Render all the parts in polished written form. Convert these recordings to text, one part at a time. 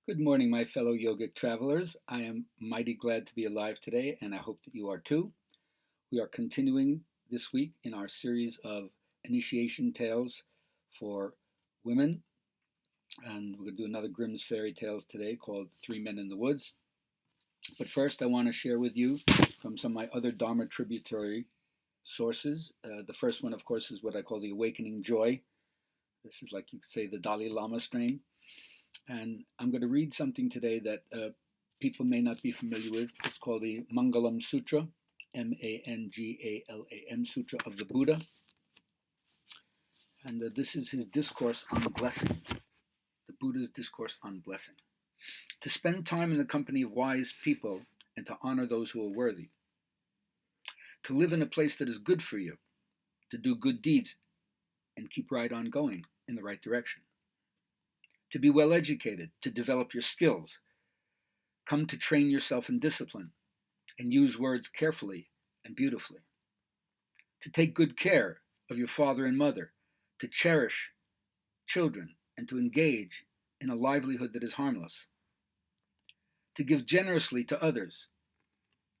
Good morning, my fellow yogic travelers. I am mighty glad to be alive today, and I hope that you are too. We are continuing this week in our series of initiation tales for women, and we're going to do another Grimm's fairy tales today called Three Men in the Woods. But first, I want to share with you from some of my other Dharma tributary sources. The first one, of course, is what I call the Awakening Joy. This is like you could say the Dalai Lama strain. And I'm going to read something today that people may not be familiar with. It's called the Mangalam Sutra, Mangalam Sutra of the Buddha. And this is his discourse on blessing, the Buddha's discourse on blessing. To spend time in the company of wise people and to honor those who are worthy. To live in a place that is good for you, to do good deeds and keep right on going in the right direction. To be well educated, to develop your skills. Come to train yourself in discipline and use words carefully and beautifully. To take good care of your father and mother, to cherish children, and to engage in a livelihood that is harmless. To give generously to others,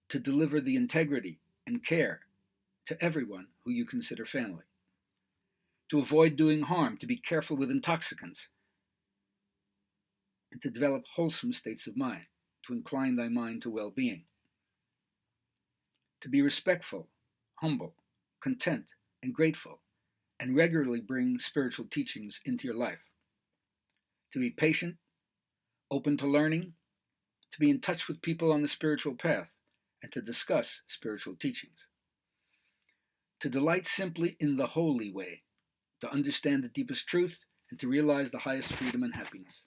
to deliver the integrity and care to everyone who you consider family. To avoid doing harm, to be careful with intoxicants, and to develop wholesome states of mind, to incline thy mind to well-being. To be respectful, humble, content, and grateful, and regularly bring spiritual teachings into your life. To be patient, open to learning, to be in touch with people on the spiritual path, and to discuss spiritual teachings. To delight simply in the holy way, to understand the deepest truth, and to realize the highest freedom and happiness.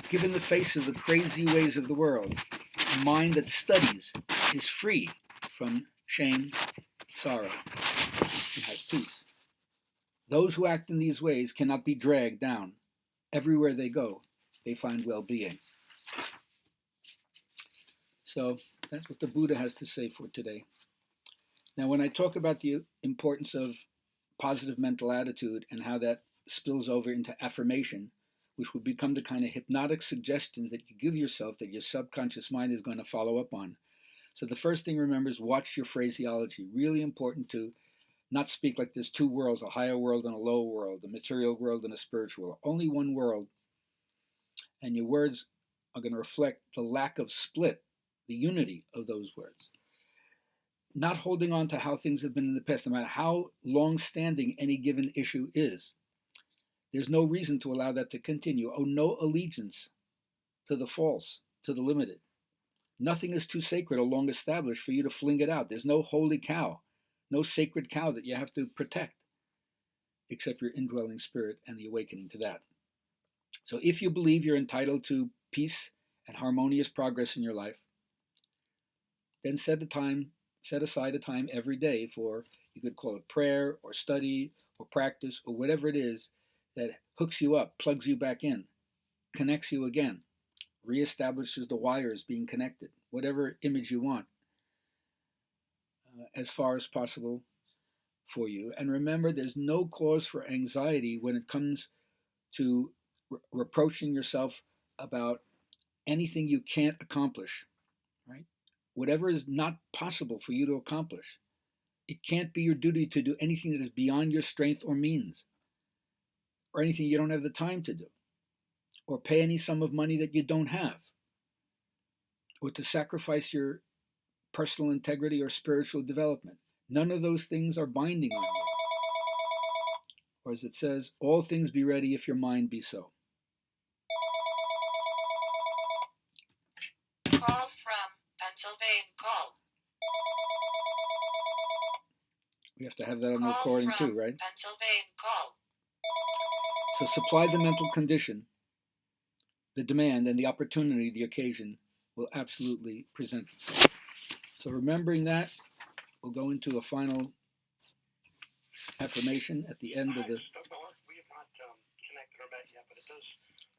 Given the face of the crazy ways of the world, a mind that studies is free from shame, sorrow, and has peace. Those who act in these ways cannot be dragged down. Everywhere they go, they find well-being. So that's what the Buddha has to say for today. Now, when I talk about the importance of positive mental attitude and how that spills over into affirmation, which will become the kind of hypnotic suggestions that you give yourself that your subconscious mind is going to follow up on. So the first thing, remember, is watch your phraseology. Really important to not speak like there's two worlds, a higher world and a lower world, a material world and a spiritual world. Only one world. And your words are going to reflect the lack of split, the unity of those words. Not holding on to how things have been in the past, no matter how long-standing any given issue is. There's no reason to allow that to continue. Owe no allegiance to the false, to the limited. Nothing is too sacred or long established for you to fling it out. There's no holy cow, no sacred cow that you have to protect, except your indwelling spirit and the awakening to that. So if you believe you're entitled to peace and harmonious progress in your life, then set aside a time every day for, you could call it prayer or study or practice or whatever it is that hooks you up, plugs you back in, connects you again, reestablishes the wires being connected, whatever image you want, as far as possible for you. And remember, there's no cause for anxiety when it comes to reproaching yourself about anything you can't accomplish, right? Whatever is not possible for you to accomplish, it can't be your duty to do anything that is beyond your strength or means, or anything you don't have the time to do, or pay any sum of money that you don't have, or to sacrifice your personal integrity or spiritual development. None of those things are binding on you. Or as it says, all things be ready if your mind be so. Call from Pennsylvania. Call. We have to have that on recording too, right? Pennsylvania. Call. So supply the mental condition, the demand, and the opportunity, the occasion will absolutely present itself. So remembering that, we'll go into a final affirmation at the end of the... We have not connected or met yet, but it does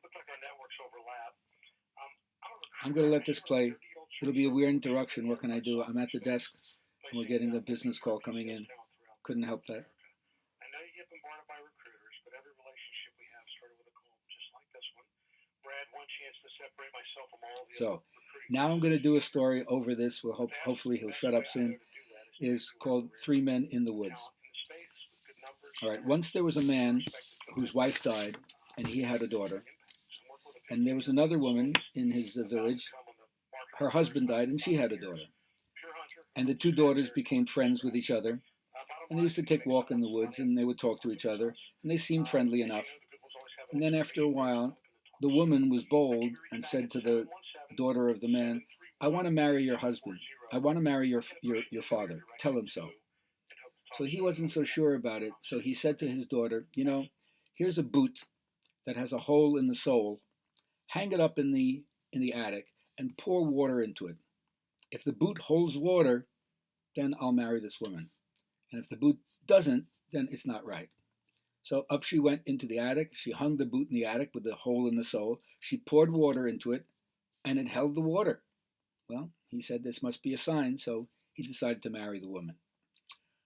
look like our networks overlap. I'm going to let this play. It'll be a weird interruption. What can I do? I'm at the desk, and we're getting a business call coming in. Couldn't help that. I know you get bombarded by recruiters, but every relationship we have started with a call just like this one. Brad, one chance to separate myself from all the So other recruiting now I'm going to processes. do a story over this. We'll The fastest- hopefully the he'll best shut way up I soon. know to do that is to Is make a called career Three Men in the of Woods. talent in the space with good numbers. All right. Once there was a man Respected whose company, wife died, and he had a daughter, some work with a big and there was team another woman in his about to village. come on the market Her for husband 35 died, and she had a years. daughter. Pure hunter, And the two daughters became friends with each other, and they used to take a walk in the woods, and they would talk to each other, and they seemed friendly enough. And then after a while, the woman was bold and said to the daughter of the man, "I want to marry your husband. I want to marry your father. Tell him so." So he wasn't so sure about it. So he said to his daughter, here's a boot that has a hole in the sole. Hang it up in the attic and pour water into it. If the boot holds water, then I'll marry this woman. And if the boot doesn't, then it's not right. So up she went into the attic. She hung the boot in the attic with the hole in the sole. She poured water into it, and it held the water. Well, he said this must be a sign, so he decided to marry the woman.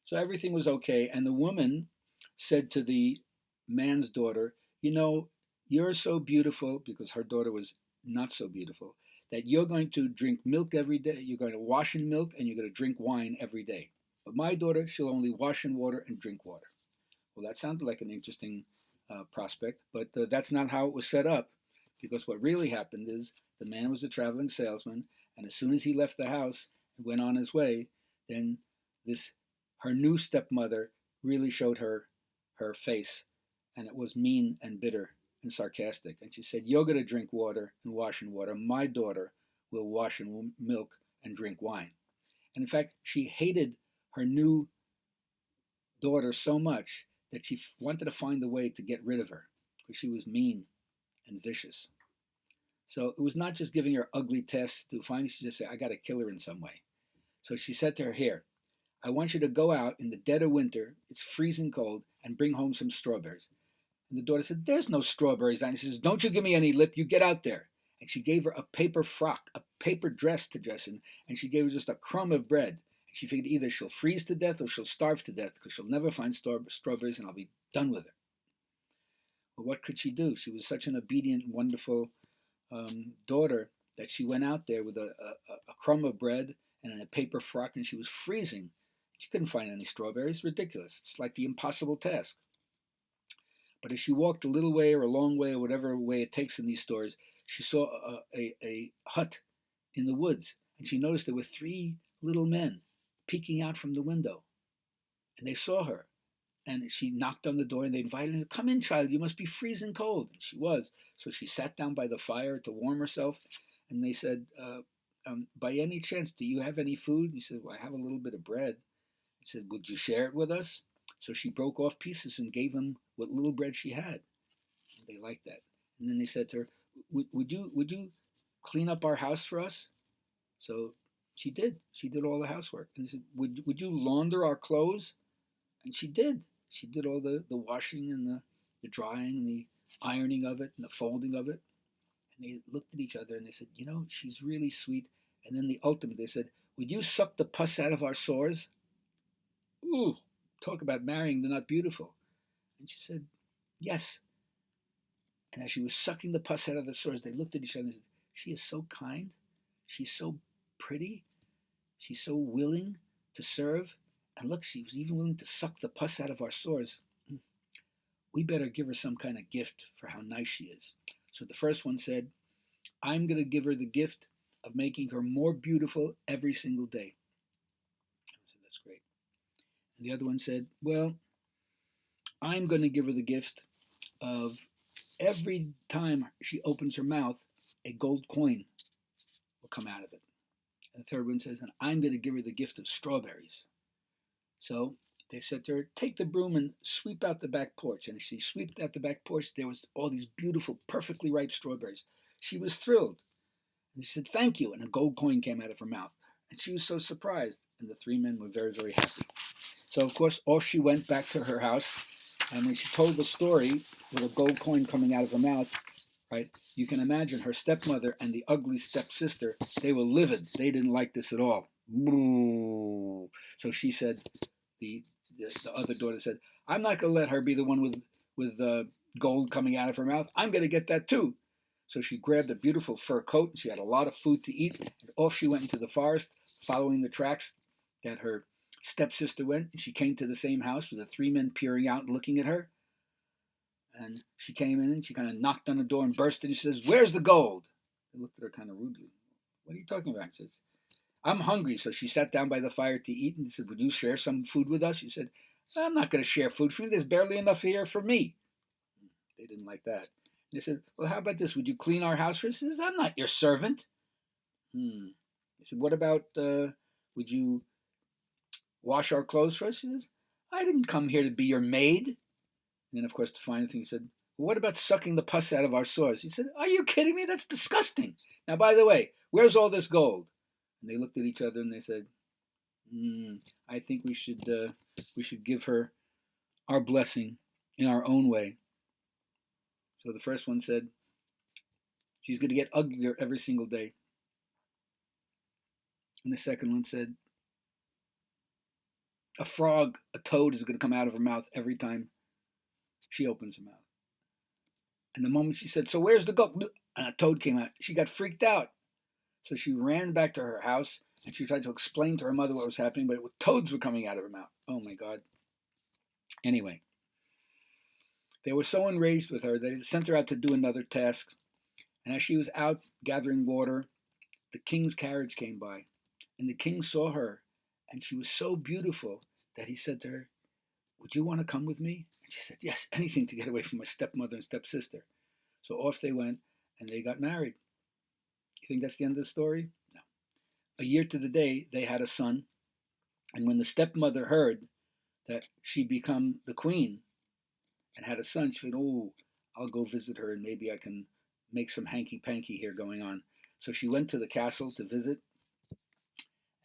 So everything was okay, and the woman said to the man's daughter, you're so beautiful, because her daughter was not so beautiful, that you're going to drink milk every day. You're going to wash in milk, and you're going to drink wine every day. But my daughter, she'll only wash in water and drink water. Well, that sounded like an interesting prospect, but that's not how it was set up, because what really happened is the man was a traveling salesman, and as soon as he left the house and went on his way, then her new stepmother really showed her face, and it was mean and bitter and sarcastic. And she said, "You're going to drink water and wash in water. My daughter will wash in milk and drink wine." And in fact, she hated her new daughter so much that she wanted to find a way to get rid of her because she was mean and vicious. So it was not just giving her ugly tests to finally she just said, "I got to kill her in some way." So she said to her, "Here, I want you to go out in the dead of winter, it's freezing cold, and bring home some strawberries." And the daughter said, "There's no strawberries." And she says, "Don't you give me any lip, you get out there." And she gave her a paper frock, a paper dress to dress in, and she gave her just a crumb of bread. And she figured either she'll freeze to death or she'll starve to death because she'll never find strawberries and I'll be done with her. Well, what could she do? She was such an obedient, wonderful daughter that she went out there with a crumb of bread and in a paper frock, and she was freezing. She couldn't find any strawberries. Ridiculous. It's like the impossible task. But as she walked a little way or a long way or whatever way it takes in these stores, she saw a hut in the woods, and she noticed there were three little men peeking out from the window, and they saw her. And she knocked on the door, and they invited her, "Come in, child, you must be freezing cold." And she was. So she sat down by the fire to warm herself, and they said, "By any chance, do you have any food?" And he said, "Well, I have a little bit of bread." He said, "Would you share it with us?" So she broke off pieces and gave them what little bread she had. And they liked that. And then they said to her, would you clean up our house for us?" So she did. She did all the housework. And they said, would you launder our clothes?" And she did. She did all the washing and the drying and the ironing of it and the folding of it. And they looked at each other and they said, she's really sweet. And then the ultimate, they said, "Would you suck the pus out of our sores?" Ooh, talk about marrying the not beautiful. And she said, "Yes." And as she was sucking the pus out of the sores, they looked at each other and said, "She is so kind. She's so pretty. She's so willing to serve. And look, she was even willing to suck the pus out of our sores. We better give her some kind of gift for how nice she is." So the first one said, "I'm going to give her the gift of making her more beautiful every single day." I said, "That's great." And the other one said, "Well, I'm going to give her the gift of every time she opens her mouth, a gold coin will come out of it." And the third one says, "And I'm going to give her the gift of strawberries." So they said to her, "Take the broom and sweep out the back porch." And as she swept out the back porch, there was all these beautiful, perfectly ripe strawberries. She was thrilled. And she said, "Thank you." And a gold coin came out of her mouth. And she was so surprised. And the three men were very, very happy. So, of course, off she went back to her house. And when she told the story with a gold coin coming out of her mouth, right, you can imagine her stepmother and the ugly stepsister, they were livid. They didn't like this at all. So she said, the other daughter said, "I'm not going to let her be the one with gold coming out of her mouth. I'm going to get that too." So she grabbed a beautiful fur coat, and she had a lot of food to eat, and off she went into the forest, following the tracks that her stepsister went. And she came to the same house with the three men peering out and looking at her. And she came in and she kind of knocked on the door and burst in. She says, "Where's the gold?" They looked at her kind of rudely. "What are you talking about?" She says, "I'm hungry." So she sat down by the fire to eat and said, "Would you share some food with us?" She said, "I'm not going to share food for you. There's barely enough here for me." They didn't like that. They said, "Well, how about this? Would you clean our house for us?" She says, "I'm not your servant." They said, "What about, would you wash our clothes for us?" She says, "I didn't come here to be your maid." And then, of course, the final thing, he said, "Well, what about sucking the pus out of our sores?" He said, "Are you kidding me? That's disgusting. Now, by the way, where's all this gold?" And they looked at each other and they said, "I think we should give her our blessing in our own way." So the first one said, "She's going to get uglier every single day." And the second one said, "A frog, a toad is going to come out of her mouth every time she opens her mouth." And the moment she said, "So where's the goat?" and a toad came out, she got freaked out. So she ran back to her house and she tried to explain to her mother what was happening, but toads were coming out of her mouth. Oh my God. Anyway, they were so enraged with her that they sent her out to do another task. And as she was out gathering water, the king's carriage came by. And the king saw her, and she was so beautiful that he said to her, "Would you want to come with me?" And she said, "Yes, anything to get away from my stepmother and stepsister." So off they went, and they got married. You think that's the end of the story? No. A year to the day, they had a son. And when the stepmother heard that she'd become the queen and had a son, she said, "Oh, I'll go visit her and maybe I can make some hanky panky here going on." So she went to the castle to visit.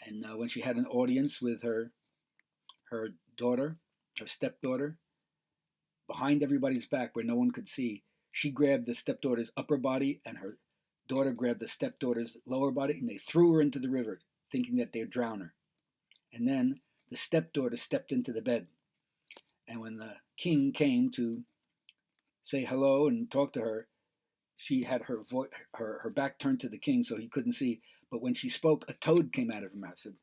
And when she had an audience with her daughter, her stepdaughter, behind everybody's back where no one could see, she grabbed the stepdaughter's upper body and her daughter grabbed the stepdaughter's lower body and they threw her into the river, thinking that they'd drown her. And then the stepdaughter stepped into the bed. And when the king came to say hello and talk to her, she had her back turned to the king so he couldn't see. But when she spoke, a toad came out of her mouth. Said,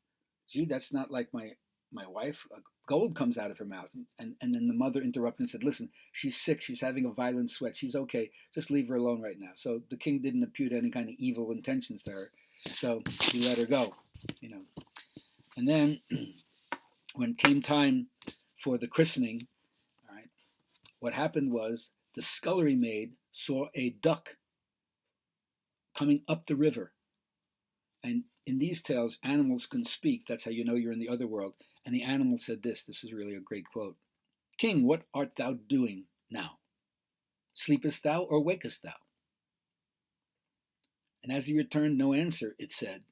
"Gee, that's not like my wife. Gold comes out of her mouth." And then the mother interrupted and said, "Listen, she's sick. She's having a violent sweat. She's okay. Just leave her alone right now." So the king didn't impute any kind of evil intentions to her. So he let her go, you know. And then when it came time for the christening, all right, what happened was the scullery maid saw a duck coming up the river. And in these tales, animals can speak. That's how you know you're in the other world. And the animal said this. This is really a great quote. "King, what art thou doing now? Sleepest thou or wakest thou?" And as he returned no answer, it said,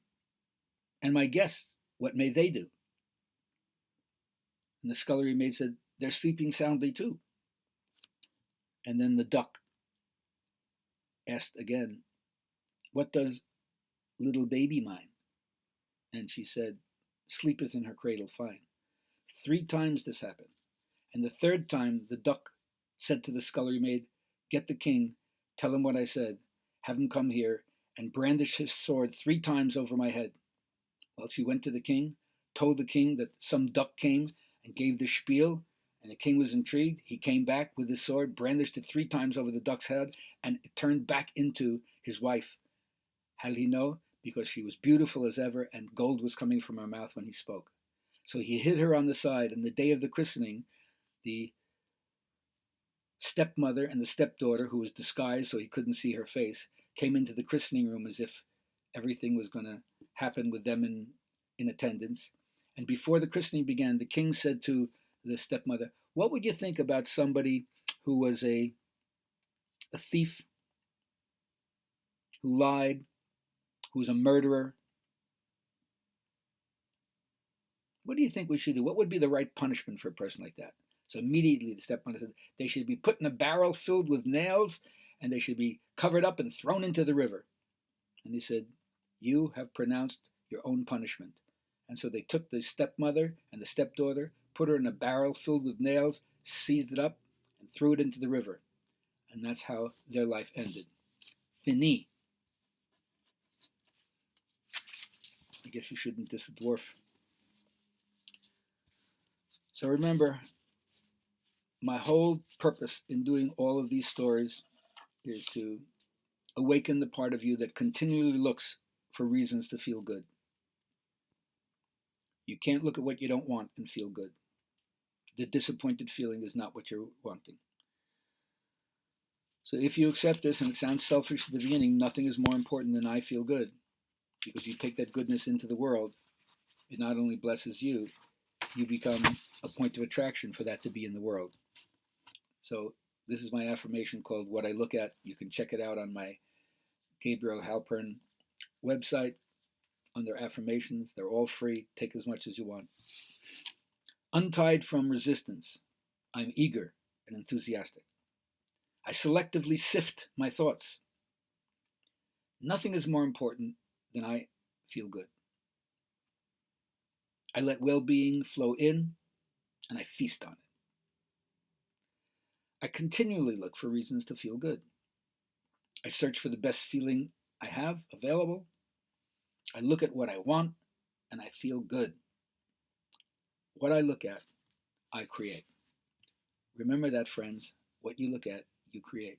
"And my guests, what may they do?" And the scullery maid said, "They're sleeping soundly too." And then the duck asked again, "What does little baby mine?" And she said, "Sleepeth in her cradle fine." 3 times this happened. And the third time the duck said to the scullery maid, "Get the king, tell him what I said, have him come here, and brandish his sword 3 times over my head." Well, she went to the king, told the king that some duck came and gave the spiel, and the king was intrigued. He came back with his sword, brandished it 3 times over the duck's head, and it turned back into his wife. How did he know? Because she was beautiful as ever, and gold was coming from her mouth when he spoke. So he hid her on the side, and the day of the christening, the stepmother and the stepdaughter, who was disguised so he couldn't see her face, came into the christening room as if everything was going to happen with them in attendance. And before the christening began, the king said to the stepmother, "What would you think about somebody who was a thief, who lied, who was a murderer? What do you think we should do? What would be the right punishment for a person like that?" So immediately the stepmother said, "They should be put in a barrel filled with nails, and they should be covered up and thrown into the river." And he said, "You have pronounced your own punishment." And so they took the stepmother and the stepdaughter, put her in a barrel filled with nails, seized it up, and threw it into the river. And that's how their life ended. Fini. I guess you shouldn't diss a dwarf. So remember, my whole purpose in doing all of these stories is to awaken the part of you that continually looks for reasons to feel good. You can't look at what you don't want and feel good. The disappointed feeling is not what you're wanting. So if you accept this, and it sounds selfish at the beginning, nothing is more important than I feel good. Because you take that goodness into the world, it not only blesses you, you become a point of attraction for that to be in the world. So this is my affirmation called What I Look At. You can check it out on my Gabriel Halpern website under affirmations. They're all free. Take as much as you want. Untied from resistance, I'm eager and enthusiastic. I selectively sift my thoughts. Nothing is more important than I feel good. I let well-being flow in, and I feast on it. I continually look for reasons to feel good. I search for the best feeling I have available. I look at what I want, and I feel good. What I look at, I create. Remember that, friends. What you look at, you create.